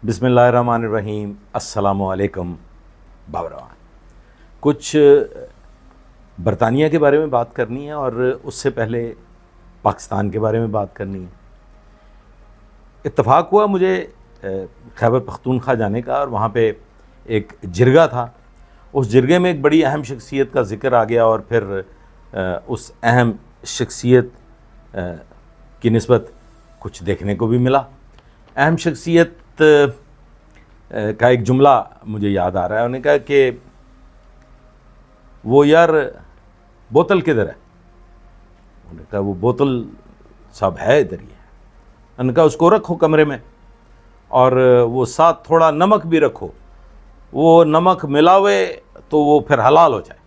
بسم اللہ الرحمن الرحیم۔ السلام علیکم بابروان۔ کچھ برطانیہ کے بارے میں بات کرنی ہے اور اس سے پہلے پاکستان کے بارے میں بات کرنی ہے۔ اتفاق ہوا مجھے خیبر پختونخوا جانے کا، اور وہاں پہ ایک جرگہ تھا۔ اس جرگے میں ایک بڑی اہم شخصیت کا ذکر آ گیا، اور پھر اس اہم شخصیت کی نسبت کچھ دیکھنے کو بھی ملا۔ اہم شخصیت کا ایک جملہ مجھے یاد آ رہا ہے۔ انہوں نے کہا کہ وہ یار بوتل کدھر ہے؟ انہوں نے کہا وہ بوتل صاحب ہے ادھر ہی ہے۔ انہوں نے کہا اس کو رکھو کمرے میں، اور وہ ساتھ تھوڑا نمک بھی رکھو، وہ نمک ملاوے تو وہ پھر حلال ہو جائے۔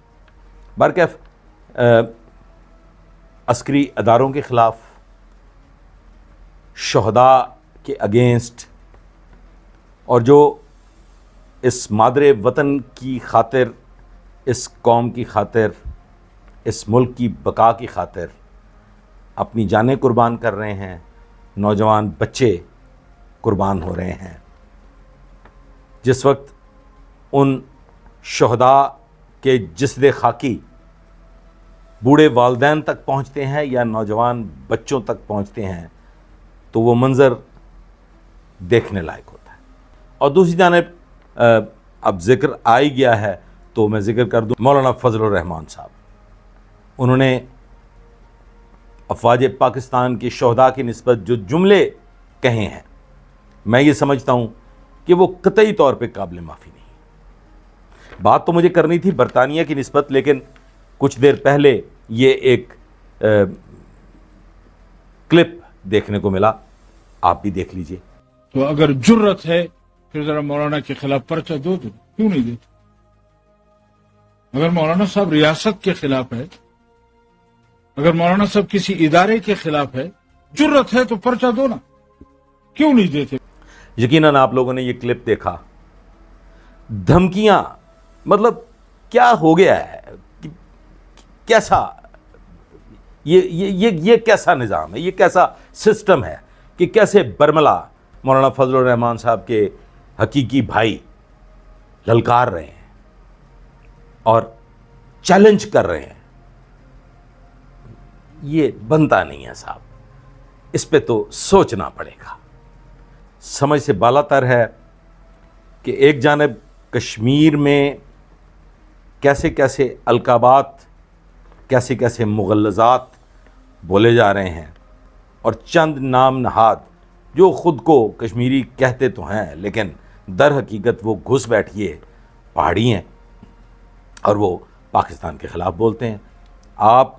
برکیف عسکری اداروں کے خلاف، شہداء کے اگینسٹ، اور جو اس مادر وطن کی خاطر، اس قوم کی خاطر، اس ملک کی بقا کی خاطر اپنی جانیں قربان کر رہے ہیں، نوجوان بچے قربان ہو رہے ہیں۔ جس وقت ان شہداء کے جسد خاکی بوڑھے والدین تک پہنچتے ہیں یا نوجوان بچوں تک پہنچتے ہیں تو وہ منظر دیکھنے لائق ہوتا ہے۔ اور دوسری جانب اب ذکر آ ہی گیا ہے تو میں ذکر کر دوں مولانا فضل الرحمان صاحب۔ انہوں نے افواج پاکستان کے شہداء کی نسبت جو جملے کہے ہیں، میں یہ سمجھتا ہوں کہ وہ قطعی طور پہ قابل معافی نہیں۔ بات تو مجھے کرنی تھی برطانیہ کی نسبت، لیکن کچھ دیر پہلے یہ ایک کلپ دیکھنے کو ملا، آپ بھی دیکھ لیجئے۔ تو اگر جرت ہے پھر ذرا مولانا کے خلاف پرچہ دو، تو کیوں نہیں دیتے؟ اگر مولانا صاحب ریاست کے خلاف ہے، اگر مولانا صاحب کسی ادارے کے خلاف ہے، جرت ہے تو پرچہ دو نا، کیوں نہیں دیتے؟ یقیناً آپ لوگوں نے یہ کلپ دیکھا۔ دھمکیاں، مطلب کیا ہو گیا ہے؟ کیسا یہ کیسا نظام ہے؟ یہ کیسا سسٹم ہے کہ کیسے برملا مولانا فضل الرحمان صاحب کے حقیقی بھائی للکار رہے ہیں اور چیلنج کر رہے ہیں؟ یہ بنتا نہیں ہے صاحب، اس پہ تو سوچنا پڑے گا۔ سمجھ سے بالا تر ہے کہ ایک جانب کشمیر میں کیسے کیسے القابات، کیسے کیسے مغلظات بولے جا رہے ہیں، اور چند نام نہاد جو خود کو کشمیری کہتے تو ہیں لیکن در حقیقت وہ گھس بیٹھیے پہاڑی ہیں، اور وہ پاکستان کے خلاف بولتے ہیں۔ آپ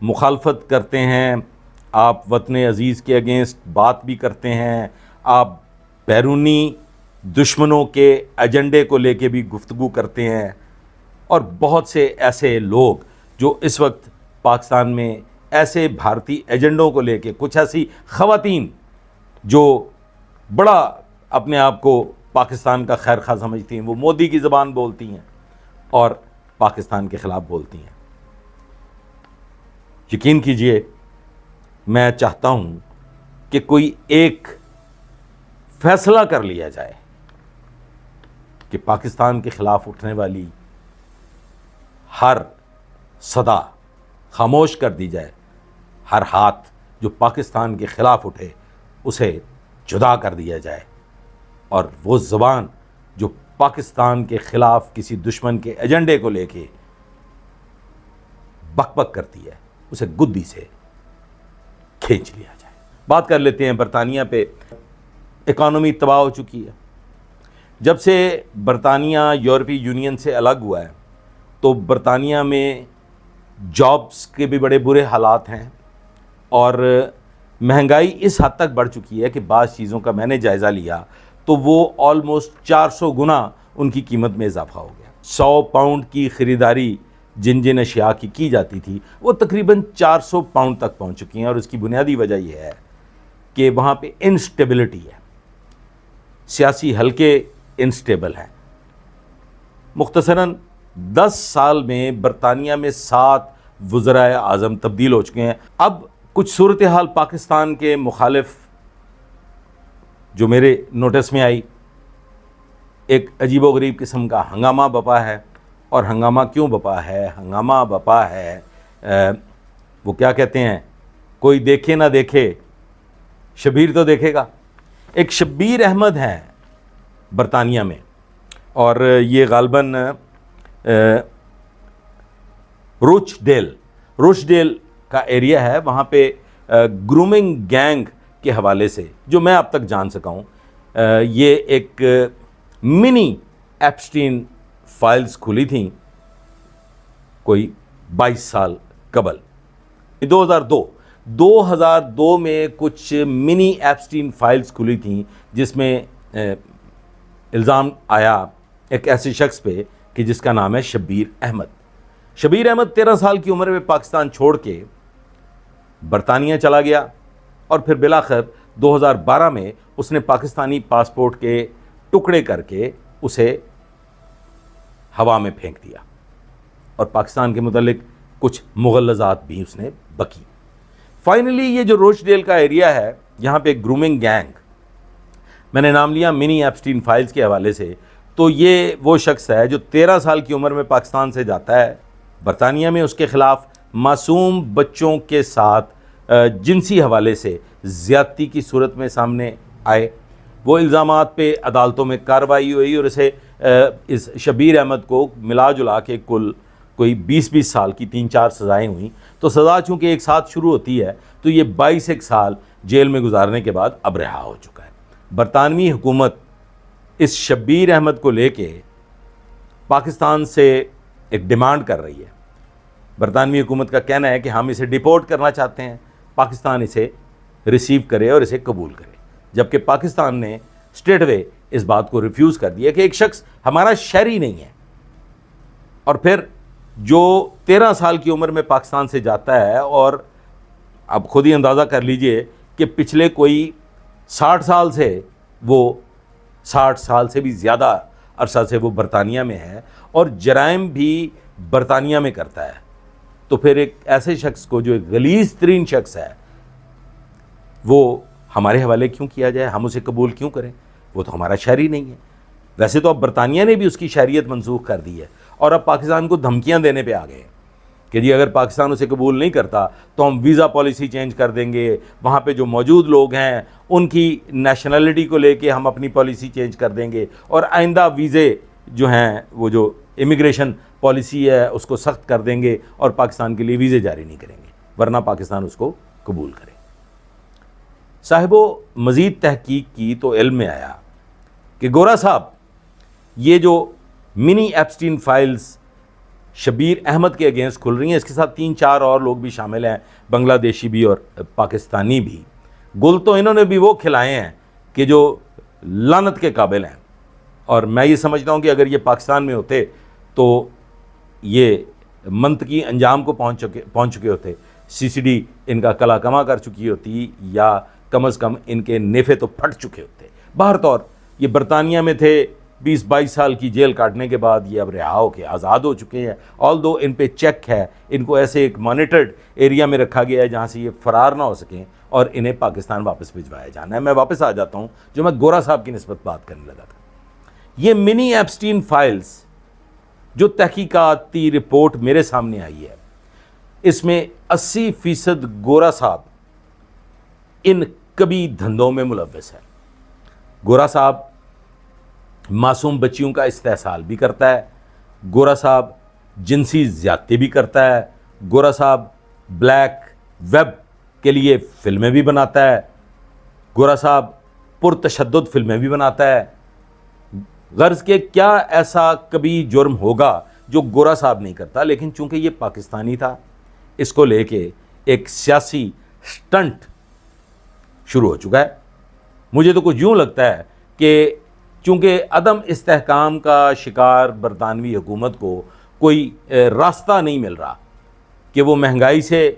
مخالفت کرتے ہیں، آپ وطن عزیز کے اگینسٹ بات بھی کرتے ہیں، آپ بیرونی دشمنوں کے ایجنڈے کو لے کے بھی گفتگو کرتے ہیں، اور بہت سے ایسے لوگ جو اس وقت پاکستان میں ایسے بھارتی ایجنڈوں کو لے کے، کچھ ایسی خواتین جو بڑا اپنے آپ کو پاکستان کا خیر خواہ سمجھتی ہیں، وہ مودی کی زبان بولتی ہیں اور پاکستان کے خلاف بولتی ہیں۔ یقین کیجئے، میں چاہتا ہوں کہ کوئی ایک فیصلہ کر لیا جائے کہ پاکستان کے خلاف اٹھنے والی ہر صدا خاموش کر دی جائے، ہر ہاتھ جو پاکستان کے خلاف اٹھے اسے جدا کر دیا جائے، اور وہ زبان جو پاکستان کے خلاف کسی دشمن کے ایجنڈے کو لے کے بک بک کرتی ہے اسے گدی سے کھینچ لیا جائے۔ بات کر لیتے ہیں برطانیہ پہ۔ اکانومی تباہ ہو چکی ہے۔ جب سے برطانیہ یورپی یونین سے الگ ہوا ہے تو برطانیہ میں جابس کے بھی بڑے برے حالات ہیں، اور مہنگائی اس حد تک بڑھ چکی ہے کہ بعض چیزوں کا میں نے جائزہ لیا تو وہ آلموسٹ 400 گنا ان کی قیمت میں اضافہ ہو گیا۔ 100 پاؤنڈ کی خریداری جن اشیاء کی جاتی تھی وہ تقریباً 400 پاؤنڈ تک پہنچ چکی ہیں، اور اس کی بنیادی وجہ یہ ہے کہ وہاں پہ انسٹیبلٹی ہے، سیاسی حلقے انسٹیبل ہیں۔ مختصراً 10 سال میں برطانیہ میں 7 وزرائے اعظم تبدیل ہو چکے ہیں۔ اب کچھ صورتحال پاکستان کے مخالف جو میرے نوٹس میں آئی، ایک عجیب و غریب قسم کا ہنگامہ بپا ہے. اور ہنگامہ کیوں بپا ہے؟ ہنگامہ بپا ہے وہ کیا کہتے ہیں، کوئی دیکھے نہ دیکھے شبیر تو دیکھے گا. ایک شبیر احمد ہیں برطانیہ میں، اور یہ غالباً روچ ڈیل کا ایریا ہے. وہاں پہ گرومنگ گینگ کے حوالے سے جو میں اب تک جان سکا ہوں، یہ ایک منی ایپسٹین فائلز کھلی تھیں کوئی 22 سال قبل. 2002 میں کچھ منی ایپسٹین فائلز کھلی تھیں جس میں الزام آیا ایک ایسے شخص پہ کہ جس کا نام ہے شبیر احمد. شبیر احمد 13 سال کی عمر میں پاکستان چھوڑ کے برطانیہ چلا گیا، اور پھر بالآخر 2012 میں اس نے پاکستانی پاسپورٹ کے ٹکڑے کر کے اسے ہوا میں پھینک دیا، اور پاکستان کے متعلق کچھ مغلظات بھی اس نے بکی. فائنلی یہ جو روچ ڈیل کا ایریا ہے، یہاں پہ گرومنگ گینگ، میں نے نام لیا منی ایپسٹین فائلز کے حوالے سے، تو یہ وہ شخص ہے جو 13 سال کی عمر میں پاکستان سے جاتا ہے برطانیہ میں. اس کے خلاف معصوم بچوں کے ساتھ جنسی حوالے سے زیادتی کی صورت میں سامنے آئے. وہ الزامات پہ عدالتوں میں کارروائی ہوئی، اور اس شبیر احمد کو ملا جلا کے کل کوئی 20 سال کی 3-4 سزائیں ہوئیں. تو سزا چونکہ ایک ساتھ شروع ہوتی ہے تو یہ 22 سال جیل میں گزارنے کے بعد اب رہا ہو چکا ہے. برطانوی حکومت اس شبیر احمد کو لے کے پاکستان سے ایک ڈیمانڈ کر رہی ہے. برطانوی حکومت کا کہنا ہے کہ ہم اسے ڈیپورٹ کرنا چاہتے ہیں، پاکستان اسے ریسیو کرے اور اسے قبول کرے، جبکہ پاکستان نے اسٹریٹ وے اس بات کو ریفیوز کر دیا کہ ایک شخص ہمارا شہری نہیں ہے. اور پھر جو 13 سال کی عمر میں پاکستان سے جاتا ہے، اور اب خود ہی اندازہ کر لیجئے کہ پچھلے کوئی 60 سال سے بھی زیادہ عرصہ سے وہ برطانیہ میں ہے اور جرائم بھی برطانیہ میں کرتا ہے، تو پھر ایک ایسے شخص کو جو ایک غلیظ ترین شخص ہے وہ ہمارے حوالے کیوں کیا جائے؟ ہم اسے قبول کیوں کریں؟ وہ تو ہمارا شہری نہیں ہے. ویسے تو اب برطانیہ نے بھی اس کی شہریت منسوخ کر دی ہے، اور اب پاکستان کو دھمکیاں دینے پہ آ گئے ہیں کہ جی اگر پاکستان اسے قبول نہیں کرتا تو ہم ویزا پالیسی چینج کر دیں گے، وہاں پہ جو موجود لوگ ہیں ان کی نیشنلٹی کو لے کے ہم اپنی پالیسی چینج کر دیں گے، اور آئندہ ویزے جو ہیں وہ جو امیگریشن پالیسی ہے اس کو سخت کر دیں گے، اور پاکستان کے لیے ویزے جاری نہیں کریں گے ورنہ پاکستان اس کو قبول کرے. صاحبو مزید تحقیق کی تو علم میں آیا کہ گورا صاحب یہ جو منی ایپسٹین فائلز شبیر احمد کے اگینسٹ کھل رہی ہیں، اس کے ساتھ 3-4 اور لوگ بھی شامل ہیں، بنگلہ دیشی بھی اور پاکستانی بھی. گل تو انہوں نے بھی وہ کھلائے ہیں کہ جو لعنت کے قابل ہیں، اور میں یہ سمجھتا ہوں کہ اگر یہ پاکستان میں ہوتے تو یہ منطقی انجام کو پہنچ چکے ہوتے. CCD ان کا کلا کما کر چکی ہوتی، یا کم از کم ان کے نیفے تو پھٹ چکے ہوتے. باہر طور یہ برطانیہ میں تھے، 20-22 سال کی جیل کاٹنے کے بعد یہ اب رہا ہو کے آزاد ہو چکے ہیں. آلدو ان پہ چیک ہے، ان کو ایسے ایک مانیٹرڈ ایریا میں رکھا گیا ہے جہاں سے یہ فرار نہ ہو سکیں، اور انہیں پاکستان واپس بھجوایا جانا ہے. میں واپس آ جاتا ہوں جو میں گورا صاحب کی نسبت بات کرنے لگا تھا. یہ منی ایپسٹین فائلز جو تحقیقاتی رپورٹ میرے سامنے آئی ہے، اس میں 80% گورا صاحب ان کبھی دھندوں میں ملوث ہے. گورا صاحب معصوم بچیوں کا استحصال بھی کرتا ہے، گورا صاحب جنسی زیادتی بھی کرتا ہے، گورا صاحب بلیک ویب کے لیے فلمیں بھی بناتا ہے، گورا صاحب پرتشدد فلمیں بھی بناتا ہے. غرض کہ کیا ایسا کبھی جرم ہوگا جو گورا صاحب نہیں کرتا، لیکن چونکہ یہ پاکستانی تھا اس کو لے کے ایک سیاسی سٹنٹ شروع ہو چکا ہے. مجھے تو کچھ یوں لگتا ہے کہ چونکہ عدم استحکام کا شکار برطانوی حکومت کو کوئی راستہ نہیں مل رہا کہ وہ مہنگائی سے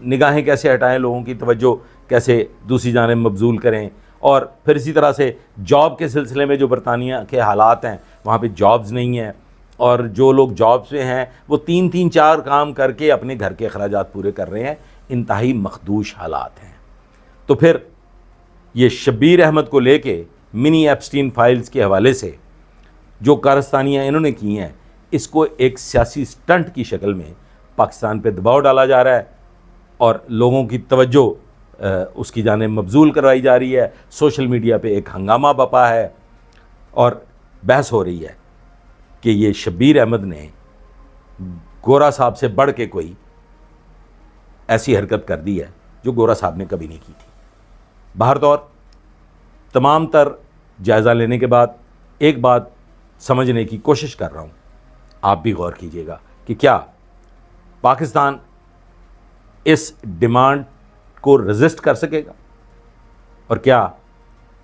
نگاہیں کیسے ہٹائیں، لوگوں کی توجہ کیسے دوسری جانب مبذول کریں، اور پھر اسی طرح سے جاب کے سلسلے میں جو برطانیہ کے حالات ہیں وہاں پہ جابز نہیں ہیں، اور جو لوگ جابز میں ہیں وہ 3-4 کام کر کے اپنے گھر کے اخراجات پورے کر رہے ہیں. انتہائی مخدوش حالات ہیں. تو پھر یہ شبیر احمد کو لے کے منی ایپسٹین فائلز کے حوالے سے جو کارستانیاں انہوں نے کی ہیں، اس کو ایک سیاسی سٹنٹ کی شکل میں پاکستان پہ دباؤ ڈالا جا رہا ہے اور لوگوں کی توجہ اس کی جانب مبذول کروائی جا رہی ہے. سوشل میڈیا پہ ایک ہنگامہ بپا ہے اور بحث ہو رہی ہے کہ یہ شبیر احمد نے گورا صاحب سے بڑھ کے کوئی ایسی حرکت کر دی ہے جو گورا صاحب نے کبھی نہیں کی تھی. بہر طور تمام تر جائزہ لینے کے بعد ایک بات سمجھنے کی کوشش کر رہا ہوں، آپ بھی غور کیجئے گا کہ کیا پاکستان اس ڈیمانڈ کو ریزسٹ کر سکے گا، اور کیا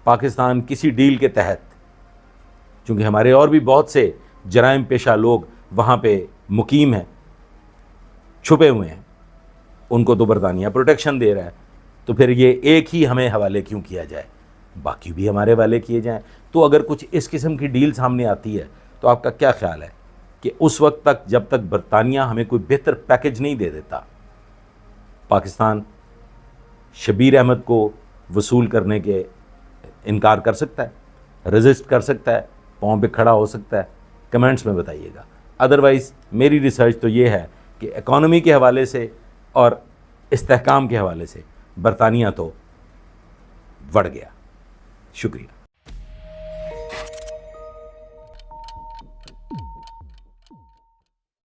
پاکستان کسی ڈیل کے تحت، چونکہ ہمارے اور بھی بہت سے جرائم پیشہ لوگ وہاں پہ مقیم ہیں، چھپے ہوئے ہیں، ان کو تو برطانیہ پروٹیکشن دے رہا ہے، تو پھر یہ ایک ہی ہمیں حوالے کیوں کیا جائے، باقی بھی ہمارے حوالے کیے جائیں. تو اگر کچھ اس قسم کی ڈیل سامنے آتی ہے تو آپ کا کیا خیال ہے کہ اس وقت تک جب تک برطانیہ ہمیں کوئی بہتر پیکج نہیں دے دیتا، پاکستان شبیر احمد کو وصول کرنے کے انکار کر سکتا ہے، ریزسٹ کر سکتا ہے، پاؤں پہ کھڑا ہو سکتا ہے؟ کمنٹس میں بتائیے گا. ادروائز میری ریسرچ تو یہ ہے کہ اکانومی کے حوالے سے اور استحکام کے حوالے سے برطانیہ تو بڑھ گیا. شکریہ.